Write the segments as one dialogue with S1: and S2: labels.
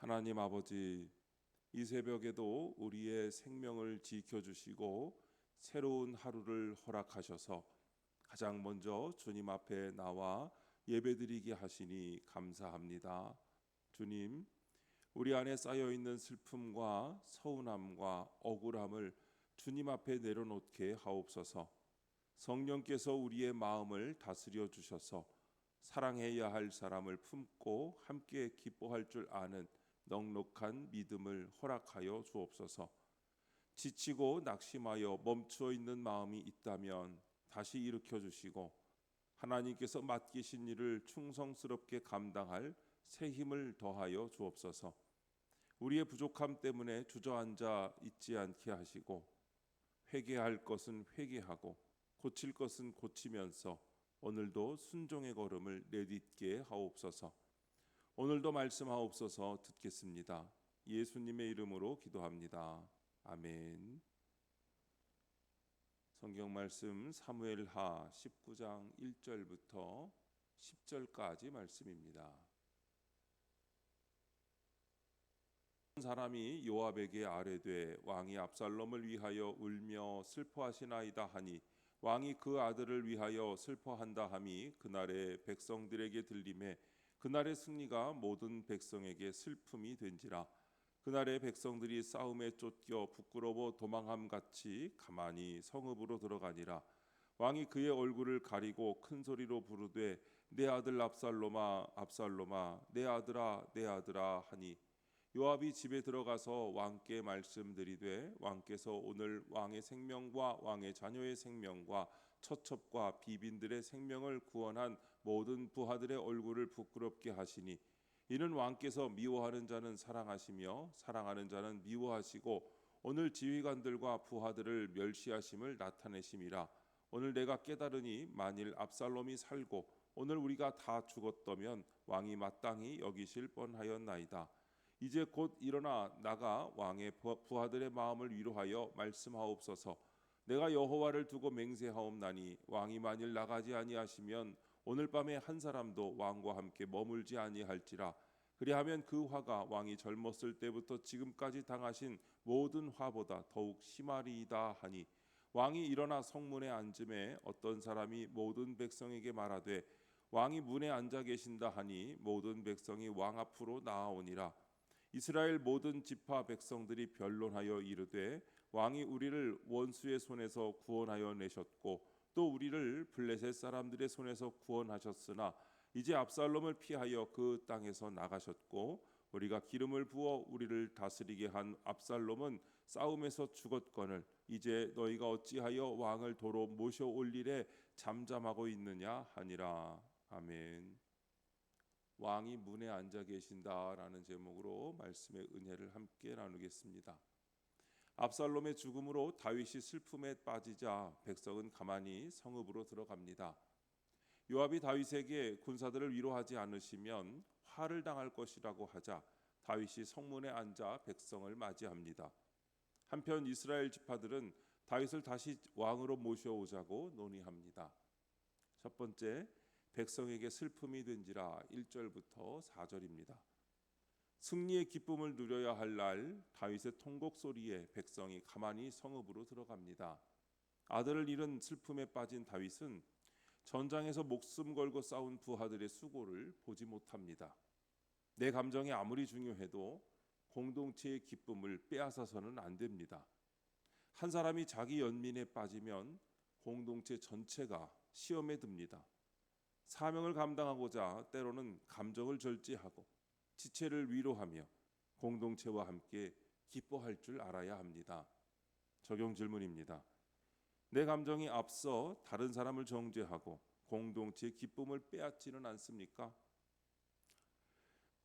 S1: 하나님 아버지, 이 새벽에도 우리의 생명을 지켜주시고 새로운 하루를 허락하셔서 가장 먼저 주님 앞에 나와 예배드리게 하시니 감사합니다. 주님, 우리 안에 쌓여있는 슬픔과 서운함과 억울함을 주님 앞에 내려놓게 하옵소서. 성령께서 우리의 마음을 다스려 주셔서 사랑해야 할 사람을 품고 함께 기뻐할 줄 아는 넉넉한 믿음을 허락하여 주옵소서. 지치고 낙심하여 멈추어 있는 마음이 있다면 다시 일으켜 주시고 하나님께서 맡기신 일을 충성스럽게 감당할 새 힘을 더하여 주옵소서. 우리의 부족함 때문에 주저앉아 있지 않게 하시고 회개할 것은 회개하고 고칠 것은 고치면서 오늘도 순종의 걸음을 내딛게 하옵소서. 오늘도 말씀하옵소서. 듣겠습니다. 예수님의 이름으로 기도합니다. 아멘. 성경 말씀 사무엘하 19장 1절부터 10절까지 말씀입니다. 사람이 요압에게 아뢰되 왕이 압살롬을 위하여 울며 슬퍼하시나이다 하니 왕이 그 아들을 위하여 슬퍼한다 함이 그날의 백성들에게 들림에 그날의 승리가 모든 백성에게 슬픔이 된지라. 그날의 백성들이 싸움에 쫓겨 부끄러워 도망함 같이 가만히 성읍으로 들어가니라. 왕이 그의 얼굴을 가리고 큰 소리로 부르되 내 아들 압살롬아 압살롬아 내 아들아 내 아들아 하니 요압이 집에 들어가서 왕께 말씀드리되 왕께서 오늘 왕의 생명과 왕의 자녀의 생명과 처첩과 비빈들의 생명을 구원한 모든 부하들의 얼굴을 부끄럽게 하시니 이는 왕께서 미워하는 자는 사랑하시며 사랑하는 자는 미워하시고 오늘 지휘관들과 부하들을 멸시하심을 나타내심이라. 오늘 내가 깨달으니 만일 압살롬이 살고 오늘 우리가 다 죽었다면 왕이 마땅히 여기실 뻔하였나이다. 이제 곧 일어나 나가 왕의 부하들의 마음을 위로하여 말씀하옵소서. 내가 여호와를 두고 맹세하옵나니 왕이 만일 나가지 아니하시면 오늘 밤에 한 사람도 왕과 함께 머물지 아니할지라. 그리하면 그 화가 왕이 젊었을 때부터 지금까지 당하신 모든 화보다 더욱 심하리이다 하니 왕이 일어나 성문에 앉음에 어떤 사람이 모든 백성에게 말하되 왕이 문에 앉아 계신다 하니 모든 백성이 왕 앞으로 나아오니라. 이스라엘 모든 지파 백성들이 변론하여 이르되 왕이 우리를 원수의 손에서 구원하여 내셨고 또 우리를 블레셋 사람들의 손에서 구원하셨으나 이제 압살롬을 피하여 그 땅에서 나가셨고 우리가 기름을 부어 우리를 다스리게 한 압살롬은 싸움에서 죽었거늘 이제 너희가 어찌하여 왕을 도로 모셔 올리래 잠잠하고 있느냐 하니라. 아멘. 왕이 문에 앉아 계신다라는 제목으로 말씀의 은혜를 함께 나누겠습니다. 압살롬의 죽음으로 다윗이 슬픔에 빠지자 백성은 가만히 성읍으로 들어갑니다. 요압이 다윗에게 군사들을 위로하지 않으시면 화를 당할 것이라고 하자 다윗이 성문에 앉아 백성을 맞이합니다. 한편 이스라엘 지파들은 다윗을 다시 왕으로 모셔오자고 논의합니다. 첫 번째, 백성에게 슬픔이 된지라 1절부터 4절입니다. 승리의 기쁨을 누려야 할 날 다윗의 통곡 소리에 백성이 가만히 성읍으로 들어갑니다. 아들을 잃은 슬픔에 빠진 다윗은 전장에서 목숨 걸고 싸운 부하들의 수고를 보지 못합니다. 내 감정이 아무리 중요해도 공동체의 기쁨을 빼앗아서는 안 됩니다. 한 사람이 자기 연민에 빠지면 공동체 전체가 시험에 듭니다. 사명을 감당하고자 때로는 감정을 절제하고 지체를 위로하며 공동체와 함께 기뻐할 줄 알아야 합니다. 적용 질문입니다. 내 감정이 앞서 다른 사람을 정죄하고 공동체의 기쁨을 빼앗지는 않습니까?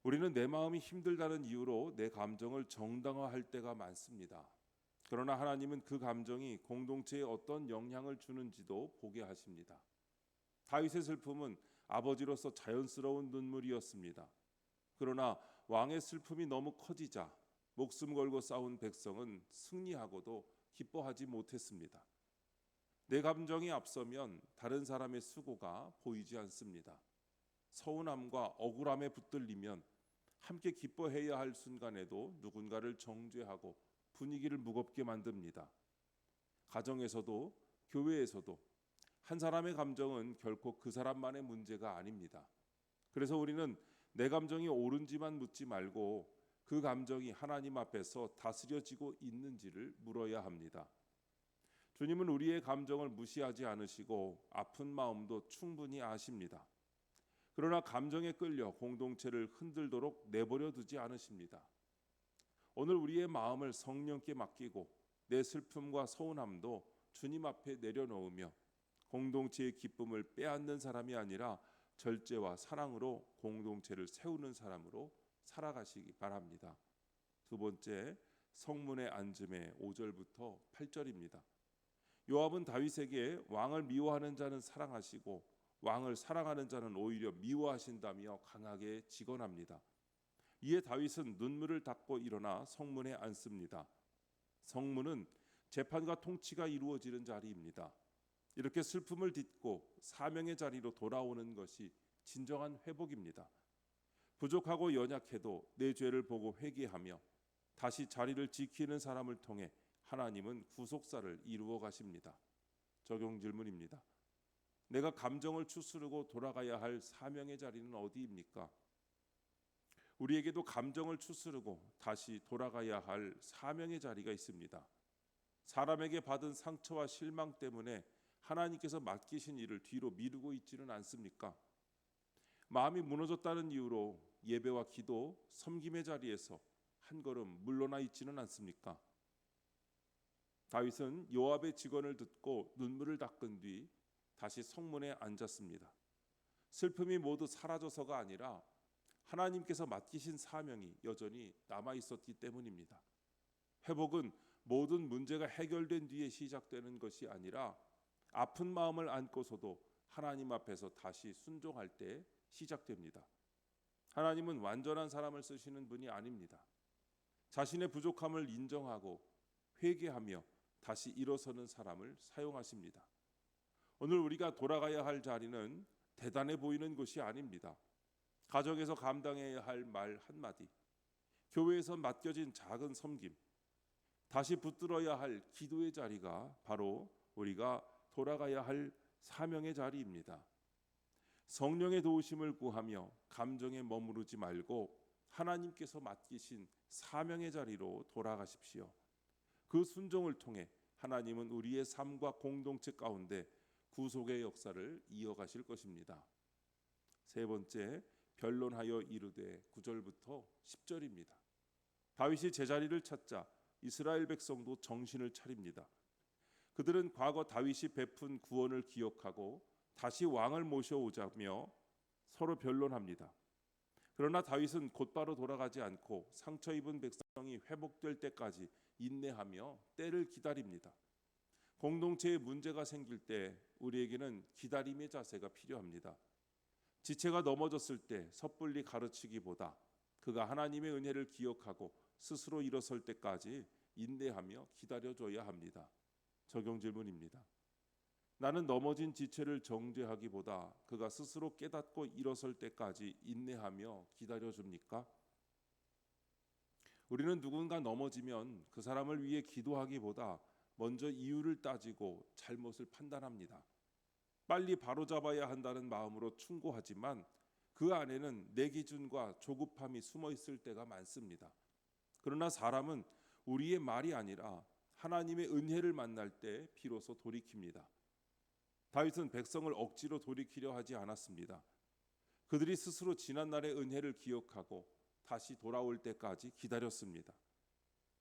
S1: 우리는 내 마음이 힘들다는 이유로 내 감정을 정당화할 때가 많습니다. 그러나 하나님은 그 감정이 공동체에 어떤 영향을 주는지도 보게 하십니다. 다윗의 슬픔은 아버지로서 자연스러운 눈물이었습니다. 그러나 왕의 슬픔이 너무 커지자 목숨 걸고 싸운 백성은 승리하고도 기뻐하지 못했습니다. 내 감정이 앞서면 다른 사람의 수고가 보이지 않습니다. 서운함과 억울함에 붙들리면 함께 기뻐해야 할 순간에도 누군가를 정죄하고 분위기를 무겁게 만듭니다. 가정에서도 교회에서도 한 사람의 감정은 결코 그 사람만의 문제가 아닙니다. 그래서 우리는 내 감정이 옳은지만 묻지 말고 그 감정이 하나님 앞에서 다스려지고 있는지를 물어야 합니다. 주님은 우리의 감정을 무시하지 않으시고 아픈 마음도 충분히 아십니다. 그러나 감정에 끌려 공동체를 흔들도록 내버려 두지 않으십니다. 오늘 우리의 마음을 성령께 맡기고 내 슬픔과 서운함도 주님 앞에 내려놓으며 공동체의 기쁨을 빼앗는 사람이 아니라 절제와 사랑으로 공동체를 세우는 사람으로 살아가시기 바랍니다. 두 번째, 성문에 앉음의 5절부터 8절입니다. 요압은 다윗에게 왕을 미워하는 자는 사랑하시고 왕을 사랑하는 자는 오히려 미워하신다며 강하게 직언합니다. 이에 다윗은 눈물을 닦고 일어나 성문에 앉습니다. 성문은 재판과 통치가 이루어지는 자리입니다. 이렇게 슬픔을 딛고 사명의 자리로 돌아오는 것이 진정한 회복입니다. 부족하고 연약해도 내 죄를 보고 회개하며 다시 자리를 지키는 사람을 통해 하나님은 구속사를 이루어 가십니다. 적용 질문입니다. 내가 감정을 추스르고 돌아가야 할 사명의 자리는 어디입니까? 우리에게도 감정을 추스르고 다시 돌아가야 할 사명의 자리가 있습니다. 사람에게 받은 상처와 실망 때문에 하나님께서 맡기신 일을 뒤로 미루고 있지는 않습니까? 마음이 무너졌다는 이유로 예배와 기도, 섬김의 자리에서 한 걸음 물러나 있지는 않습니까? 다윗은 요압의 직언을 듣고 눈물을 닦은 뒤 다시 성문에 앉았습니다. 슬픔이 모두 사라져서가 아니라 하나님께서 맡기신 사명이 여전히 남아 있었기 때문입니다. 회복은 모든 문제가 해결된 뒤에 시작되는 것이 아니라 아픈 마음을 안고서도 하나님 앞에서 다시 순종할 때 시작됩니다. 하나님은 완전한 사람을 쓰시는 분이 아닙니다. 자신의 부족함을 인정하고 회개하며 다시 일어서는 사람을 사용하십니다. 오늘 우리가 돌아가야 할 자리는 대단해 보이는 것이 아닙니다. 가정에서 감당해야 할 말 한마디, 교회에서 맡겨진 작은 섬김, 다시 붙들어야 할 기도의 자리가 바로 우리가 돌아가야 할 사명의 자리입니다. 성령의 도우심을 구하며 감정에 머무르지 말고 하나님께서 맡기신 사명의 자리로 돌아가십시오. 그 순종을 통해 하나님은 우리의 삶과 공동체 가운데 구속의 역사를 이어가실 것입니다. 세 번째, 변론하여 이르되 9절부터 10절입니다. 다윗이 제자리를 찾자 이스라엘 백성도 정신을 차립니다. 그들은 과거 다윗이 베푼 구원을 기억하고 다시 왕을 모셔오자며 서로 변론합니다. 그러나 다윗은 곧바로 돌아가지 않고 상처 입은 백성이 회복될 때까지 인내하며 때를 기다립니다. 공동체에 문제가 생길 때 우리에게는 기다림의 자세가 필요합니다. 지체가 넘어졌을 때 섣불리 가르치기보다 그가 하나님의 은혜를 기억하고 스스로 일어설 때까지 인내하며 기다려줘야 합니다. 적용 질문입니다. 나는 넘어진 지체를 정죄하기보다 그가 스스로 깨닫고 일어설 때까지 인내하며 기다려줍니까? 우리는 누군가 넘어지면 그 사람을 위해 기도하기보다 먼저 이유를 따지고 잘못을 판단합니다. 빨리 바로잡아야 한다는 마음으로 충고하지만 그 안에는 내 기준과 조급함이 숨어 있을 때가 많습니다. 그러나 사람은 우리의 말이 아니라 하나님의 은혜를 만날 때 비로소 돌이킵니다. 다윗은 백성을 억지로 돌이키려 하지 않았습니다. 그들이 스스로 지난날의 은혜를 기억하고 다시 돌아올 때까지 기다렸습니다.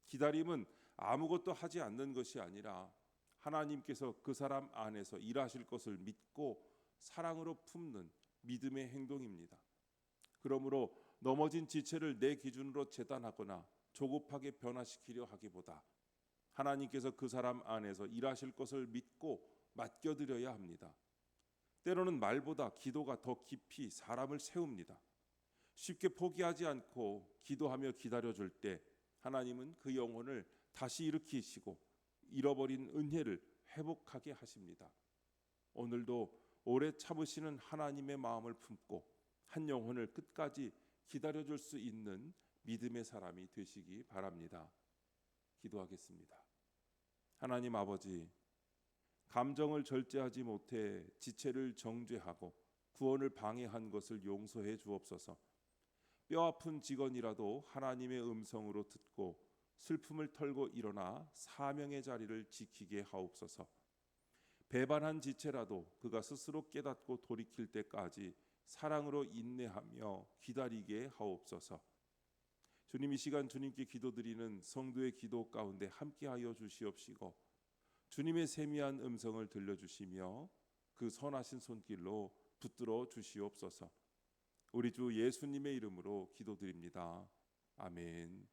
S1: 기다림은 아무것도 하지 않는 것이 아니라 하나님께서 그 사람 안에서 일하실 것을 믿고 사랑으로 품는 믿음의 행동입니다. 그러므로 넘어진 지체를 내 기준으로 재단하거나 조급하게 변화시키려 하기보다 하나님께서 그 사람 안에서 일하실 것을 믿고 맡겨드려야 합니다. 때로는 말보다 기도가 더 깊이 사람을 세웁니다. 쉽게 포기하지 않고 기도하며 기다려줄 때 하나님은 그 영혼을 다시 일으키시고 잃어버린 은혜를 회복하게 하십니다. 오늘도 오래 참으시는 하나님의 마음을 품고 한 영혼을 끝까지 기다려줄 수 있는 믿음의 사람이 되시기 바랍니다. 기도하겠습니다. 하나님 아버지, 감정을 절제하지 못해 지체를 정죄하고 구원을 방해한 것을 용서해 주옵소서. 뼈아픈 직원이라도 하나님의 음성으로 듣고 슬픔을 털고 일어나 사명의 자리를 지키게 하옵소서. 배반한 지체라도 그가 스스로 깨닫고 돌이킬 때까지 사랑으로 인내하며 기다리게 하옵소서. 주님, 이 시간 주님께 기도드리는 성도의 기도 가운데 함께하여 주시옵시고 주님의 세미한 음성을 들려주시며 그 선하신 손길로 붙들어 주시옵소서. 우리 주 예수님의 이름으로 기도드립니다. 아멘.